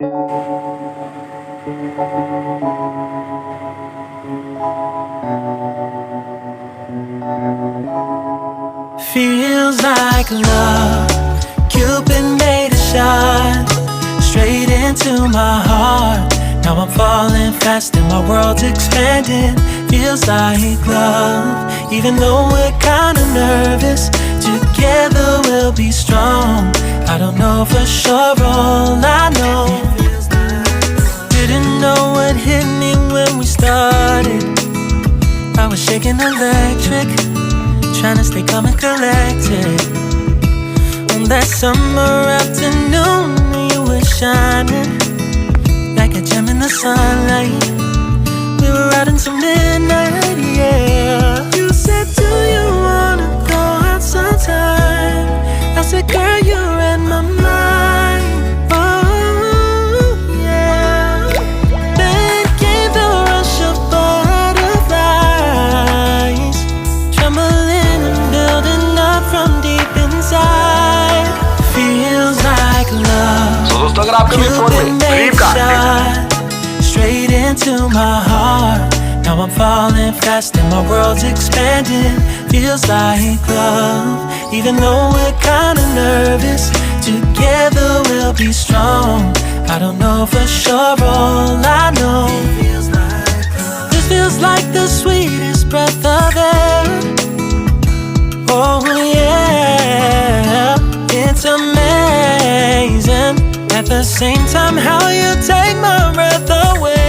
Feels like love, Cupid made a shot straight into my heart. Now I'm falling fast and my world's expanding. Feels like love, even though we're kinda nervous. Together we'll be strong. I don't know for sure, all I know. Didn't know what hit me when we started. I was shaking electric, trying to stay calm and collected. On that summer afternoon, you were shining like a gem in the sunlight. We were out until midnight, yeah. You said, do you wanna go out sometime? I said, girl, you read my mind. Oh, yeah. Then came the rush of butterflies, trembling and building up from deep inside. Feels like love, Cupid made a shot straight into my heart. Now I'm falling fast and my world's expanding. Feels like love, even though we're kinda nervous. Together we'll be strong. I don't know for sure, all I know. This feels like the sweetest breath of air. Oh yeah, it's amazing. At the same time, how you take my breath away.